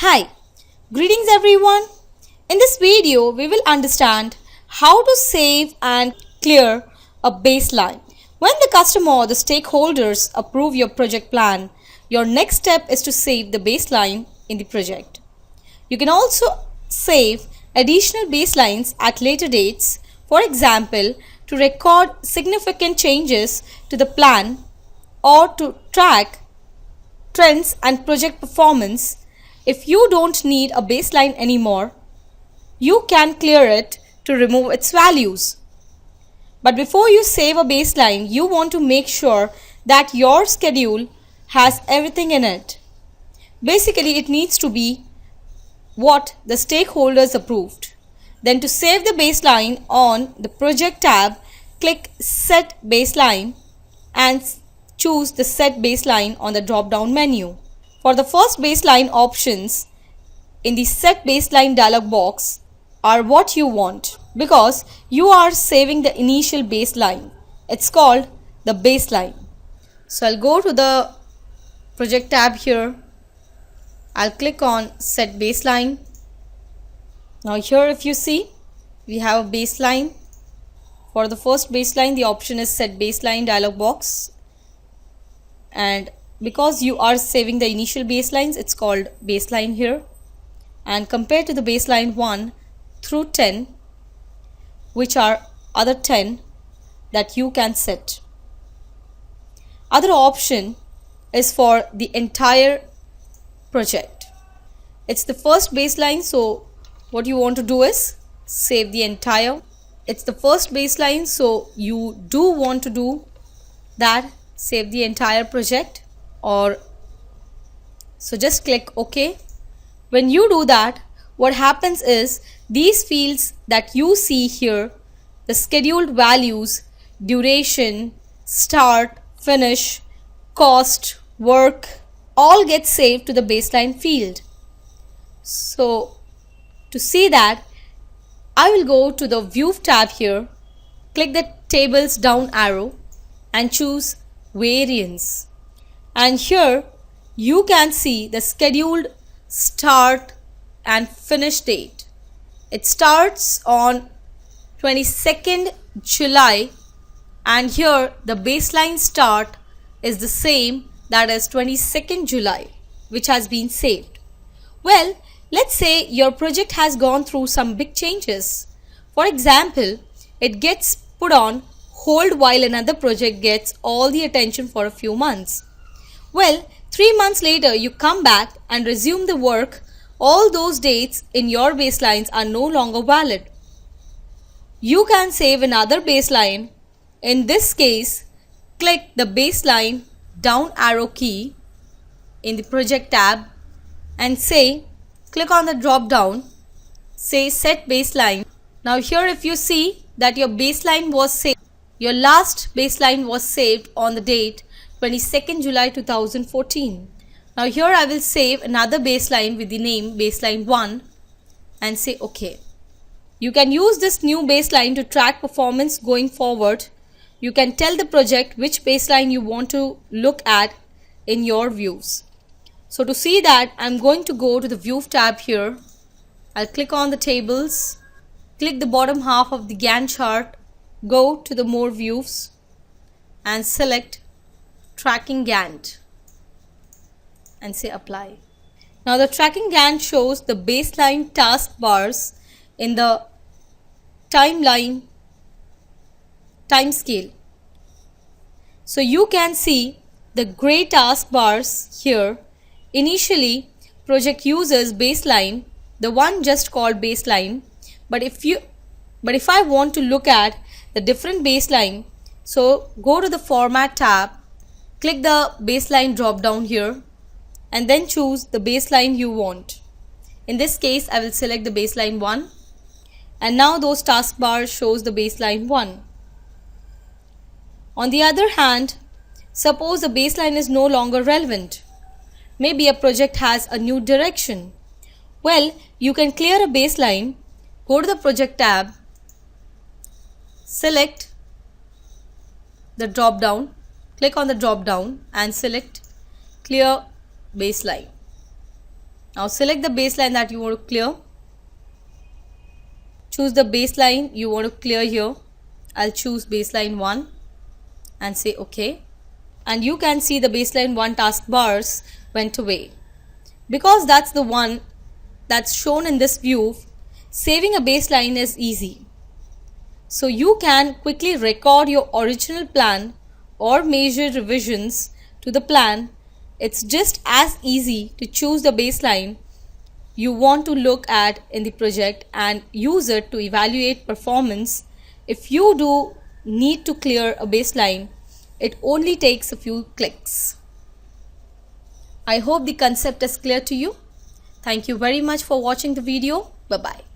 Hi, greetings everyone. In this video, we will understand how to save and clear a baseline. When the customer or the stakeholders approve your project plan, your next step is to save the baseline in the project. You can also save additional baselines at later dates, for example, to record significant changes to the plan or to track trends and project performance. If you don't need a baseline anymore, you can clear it to remove its values. But before you save a baseline, you want to make sure that your schedule has everything in it. Basically, it needs to be what the stakeholders approved. Then to save the baseline, on the project tab, click Set Baseline and choose the Set Baseline on the drop down menu. For the first baseline, options in the Set Baseline dialog box are what you want because you are saving the initial baseline. It's called the baseline. So I'll go to the project tab here. I'll click on Set Baseline. Now here, if you see, we have a baseline. For the first baseline, the option is Set Baseline dialog box, and because you are saving the initial baselines, it's called baseline here. And compared to the baseline 1 through 10, which are other 10 that you can set. Other option is for the entire project. It's the first baseline, so what you want to do is save the entire. It's the first baseline, so you do want to do that, save the entire project. So just click OK. When you do that, what happens is these fields that you see here, the scheduled values, duration, start, finish, cost, work, all get saved to the baseline field. So to see that, I will go to the View tab here, click the Tables down arrow and choose Variance. And here you can see the scheduled start and finish date. It starts on 22nd July, and here the baseline start is the same, that is 22nd July, which has been saved. Well, let's say your project has gone through some big changes. For example, it gets put on hold while another project gets all the attention for a few months. Well, 3 months later, you come back and resume the work. All those dates in your baselines are no longer valid. You can save another baseline. In this case, click the baseline down arrow key in the project tab and click on the drop down, say Set Baseline. Now here, if you see that your baseline was saved, your last baseline was saved on the date 22nd July 2014. Now here I will save another baseline with the name baseline 1 and say OK. You can use this new baseline to track performance going forward. You can tell the project which baseline you want to look at in your views. So to see that, I'm going to go to the View tab here. I'll click on the Tables, click the bottom half of the Gantt chart, go to the More Views and select Tracking Gantt and say Apply. Now the Tracking Gantt shows the baseline taskbars in the time scale. So you can see the gray taskbars here. Initially, project uses baseline, the one just called baseline, but if I want to look at the different baseline, so go to the Format tab, click the baseline drop down here and then choose the baseline you want. In this case, I will select the baseline 1, and now those taskbars shows the baseline 1. On the other hand, suppose the baseline is no longer relevant. Maybe a project has a new direction. Well, you can clear a baseline, go to the Project tab, select the drop down, click on the drop down and select Clear Baseline. Now select the baseline that you want to clear. Choose the baseline you want to clear here. I'll choose baseline 1 and say OK. And you can see the baseline 1 taskbars went away. Because that's the one that's shown in this view, saving a baseline is easy. So you can quickly record your original plan or major revisions to the plan. It's just as easy to choose the baseline you want to look at in the project and use it to evaluate performance. If you do need to clear a baseline, it only takes a few clicks. I hope the concept is clear to you. Thank you very much for watching the video. Bye-bye.